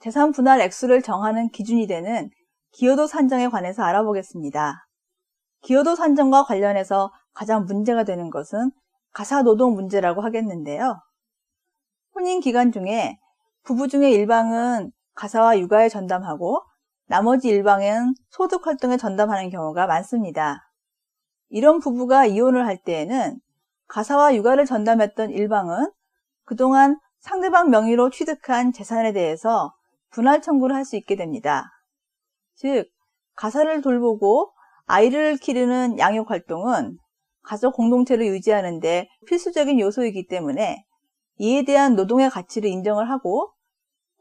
재산 분할 액수를 정하는 기준이 되는 기여도 산정에 관해서 알아보겠습니다. 기여도 산정과 관련해서 가장 문제가 되는 것은 가사노동 문제라고 하겠는데요. 혼인 기간 중에 부부 중에 일방은 가사와 육아에 전담하고 나머지 일방은 소득 활동에 전담하는 경우가 많습니다. 이런 부부가 이혼을 할 때에는 가사와 육아를 전담했던 일방은 그동안 상대방 명의로 취득한 재산에 대해서 분할 청구를 할 수 있게 됩니다. 즉, 가사를 돌보고 아이를 기르는 양육 활동은 가족 공동체를 유지하는 데 필수적인 요소이기 때문에 이에 대한 노동의 가치를 인정을 하고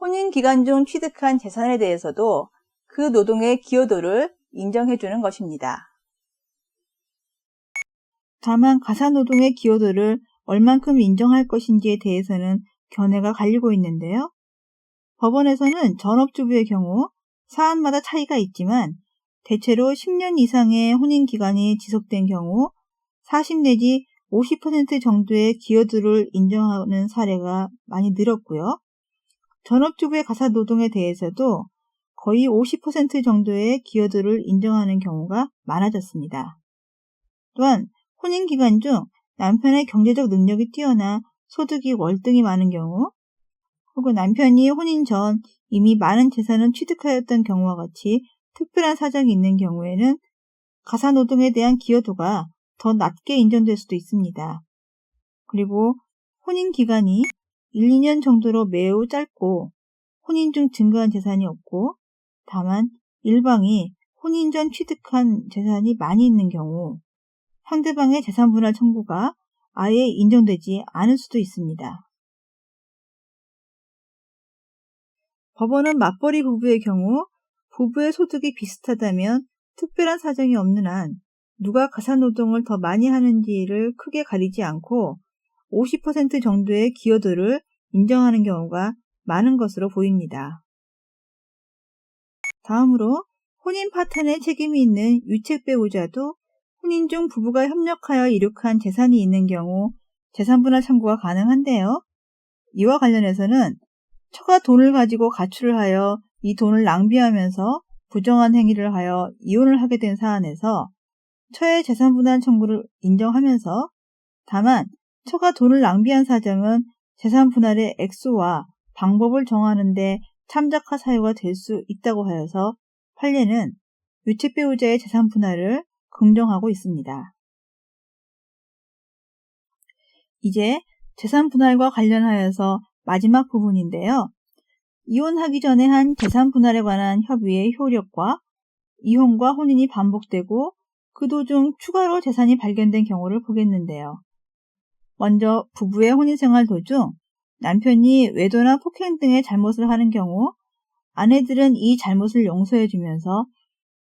혼인 기간 중 취득한 재산에 대해서도 그 노동의 기여도를 인정해 주는 것입니다. 다만 가사노동의 기여도를 얼만큼 인정할 것인지에 대해서는 견해가 갈리고 있는데요. 법원에서는 전업주부의 경우 사안마다 차이가 있지만 대체로 10년 이상의 혼인기간이 지속된 경우 40 내지 50% 정도의 기여도를 인정하는 사례가 많이 늘었고요. 전업주부의 가사노동에 대해서도 거의 50% 정도의 기여도를 인정하는 경우가 많아졌습니다. 또한 혼인기간 중 남편의 경제적 능력이 뛰어나 소득이 월등히 많은 경우 혹은 남편이 혼인 전 이미 많은 재산을 취득하였던 경우와 같이 특별한 사정이 있는 경우에는 가사노동에 대한 기여도가 더 낮게 인정될 수도 있습니다. 그리고 혼인기간이 1, 2년 정도로 매우 짧고 혼인 중 증가한 재산이 없고 다만 일방이 혼인 전 취득한 재산이 많이 있는 경우 상대방의 재산 분할 청구가 아예 인정되지 않을 수도 있습니다. 법원은 맞벌이 부부의 경우 부부의 소득이 비슷하다면 특별한 사정이 없는 한 누가 가사노동을 더 많이 하는지를 크게 가리지 않고 50% 정도의 기여도를 인정하는 경우가 많은 것으로 보입니다. 다음으로 혼인 파탄에 책임이 있는 유책 배우자도 혼인 중 부부가 협력하여 이룩한 재산이 있는 경우 재산분할 청구가 가능한데요. 이와 관련해서는 처가 돈을 가지고 가출을 하여 이 돈을 낭비하면서 부정한 행위를 하여 이혼을 하게 된 사안에서 처의 재산분할 청구를 인정하면서 다만 처가 돈을 낭비한 사정은 재산분할의 액수와 방법을 정하는 데 참작할 사유가 될 수 있다고 하여서 판례는 유책 배우자의 재산분할을 긍정하고 있습니다. 이제 재산분할과 관련하여서 마지막 부분인데요. 이혼하기 전에 한 재산분할에 관한 협의의 효력과 이혼과 혼인이 반복되고 그 도중 추가로 재산이 발견된 경우를 보겠는데요. 먼저 부부의 혼인생활 도중 남편이 외도나 폭행 등의 잘못을 하는 경우 아내들은 이 잘못을 용서해주면서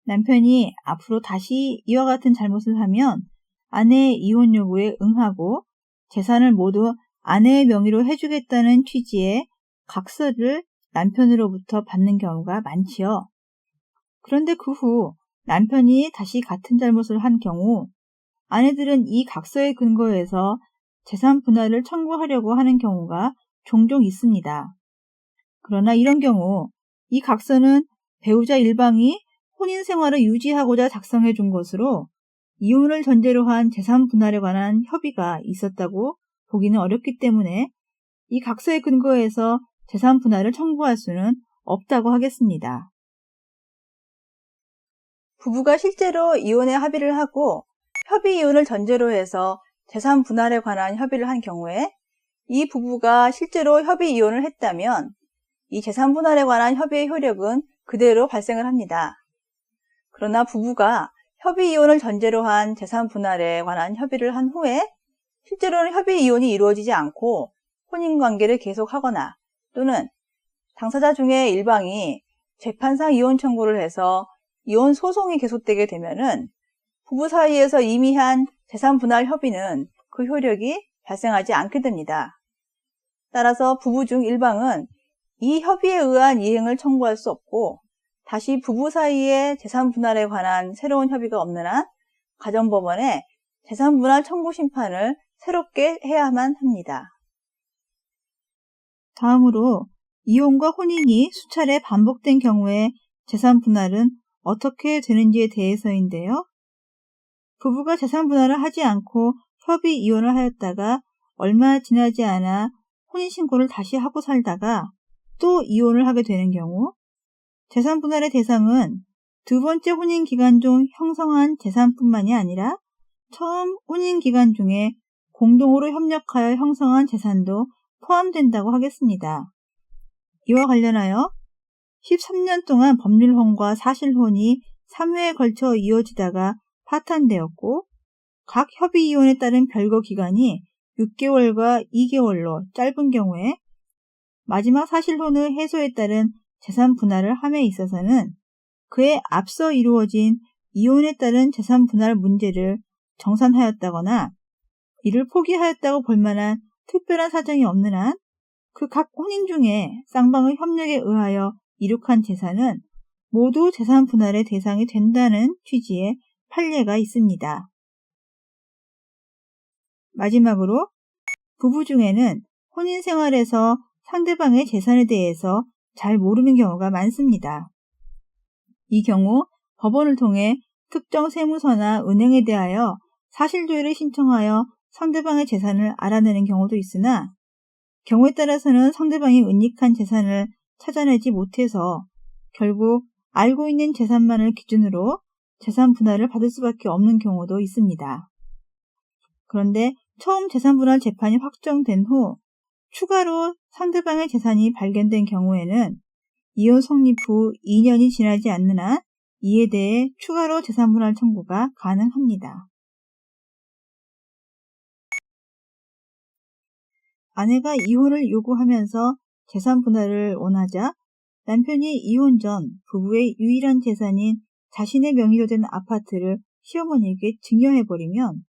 남편이 앞으로 다시 이와 같은 잘못을 하면 아내의 이혼 요구에 응하고 재산을 모두 아내의 명의로 해주겠다는 취지의 각서를 남편으로부터 받는 경우가 많지요. 그런데 그 후 남편이 다시 같은 잘못을 한 경우 아내들은 이 각서에 근거해서 재산 분할을 청구하려고 하는 경우가 종종 있습니다. 그러나 이런 경우 이 각서는 배우자 일방이 혼인 생활을 유지하고자 작성해 준 것으로 이혼을 전제로 한 재산 분할에 관한 협의가 있었다고 보기는 어렵기 때문에 이 각서에 근거해서 재산 분할을 청구할 수는 없다고 하겠습니다. 부부가 실제로 이혼에 합의를 하고 협의 이혼을 전제로 해서 재산 분할에 관한 협의를 한 경우에 이 부부가 실제로 협의 이혼을 했다면 이 재산 분할에 관한 협의의 효력은 그대로 발생을 합니다. 그러나 부부가 협의 이혼을 전제로 한 재산 분할에 관한 협의를 한 후에 실제로는 협의 이혼이 이루어지지 않고 혼인관계를 계속하거나 또는 당사자 중에 일방이 재판상 이혼 청구를 해서 이혼 소송이 계속되게 되면은 부부 사이에서 이미 한 재산 분할 협의는 그 효력이 발생하지 않게 됩니다. 따라서 부부 중 일방은 이 협의에 의한 이행을 청구할 수 없고 다시 부부 사이의 재산 분할에 관한 새로운 협의가 없는 한 가정법원에 재산 분할 청구 심판을 새롭게 해야만 합니다. 다음으로 이혼과 혼인이 수차례 반복된 경우에 재산 분할은 어떻게 되는지에 대해서인데요. 부부가 재산 분할을 하지 않고 협의 이혼을 하였다가 얼마 지나지 않아 혼인신고를 다시 하고 살다가 또 이혼을 하게 되는 경우, 재산 분할의 대상은 두 번째 혼인 기간 중 형성한 재산뿐만이 아니라 처음 혼인 기간 중에 공동으로 협력하여 형성한 재산도 포함된다고 하겠습니다. 이와 관련하여 13년 동안 법률혼과 사실혼이 3회에 걸쳐 이어지다가 파탄되었고, 각 협의 이혼에 따른 별거 기간이 6개월과 2개월로 짧은 경우에 마지막 사실혼의 해소에 따른 재산 분할을 함에 있어서는 그에 앞서 이루어진 이혼에 따른 재산 분할 문제를 정산하였다거나 이를 포기하였다고 볼 만한 특별한 사정이 없는 한 그 각 혼인 중에 쌍방의 협력에 의하여 이룩한 재산은 모두 재산 분할의 대상이 된다는 취지의 판례가 있습니다. 마지막으로 부부 중에는 혼인 생활에서 상대방의 재산에 대해서 잘 모르는 경우가 많습니다. 이 경우 법원을 통해 특정 세무서나 은행에 대하여 사실조회를 신청하여 상대방의 재산을 알아내는 경우도 있으나 경우에 따라서는 상대방이 은닉한 재산을 찾아내지 못해서 결국 알고 있는 재산만을 기준으로 재산 분할을 받을 수밖에 없는 경우도 있습니다. 그런데 처음 재산 분할 재판이 확정된 후 추가로 상대방의 재산이 발견된 경우에는 이혼 성립 후 2년이 지나지 않는 한 이에 대해 추가로 재산 분할 청구가 가능합니다. 아내가 이혼을 요구하면서 재산 분할을 원하자 남편이 이혼 전 부부의 유일한 재산인 자신의 명의로 된 아파트를 시어머니에게 증여해버리면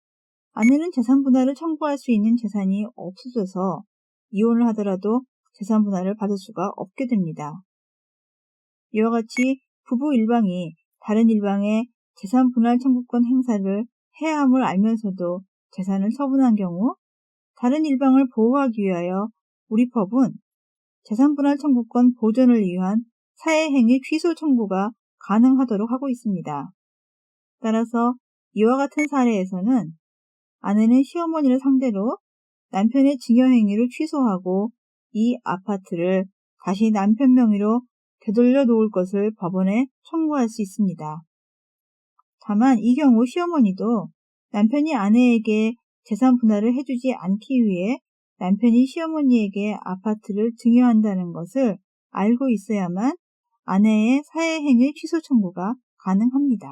아내는 재산 분할을 청구할 수 있는 재산이 없어져서 이혼을 하더라도 재산 분할을 받을 수가 없게 됩니다. 이와 같이 부부 일방이 다른 일방의 재산 분할 청구권 행사를 해야 함을 알면서도 재산을 처분한 경우 다른 일방을 보호하기 위하여 우리 법은 재산 분할 청구권 보존을 위한 사회행위 취소 청구가 가능하도록 하고 있습니다. 따라서 이와 같은 사례에서는 아내는 시어머니를 상대로 남편의 증여행위를 취소하고 이 아파트를 다시 남편 명의로 되돌려 놓을 것을 법원에 청구할 수 있습니다. 다만 이 경우 시어머니도 남편이 아내에게 재산 분할을 해주지 않기 위해 남편이 시어머니에게 아파트를 증여한다는 것을 알고 있어야만 아내의 사회행위 취소 청구가 가능합니다.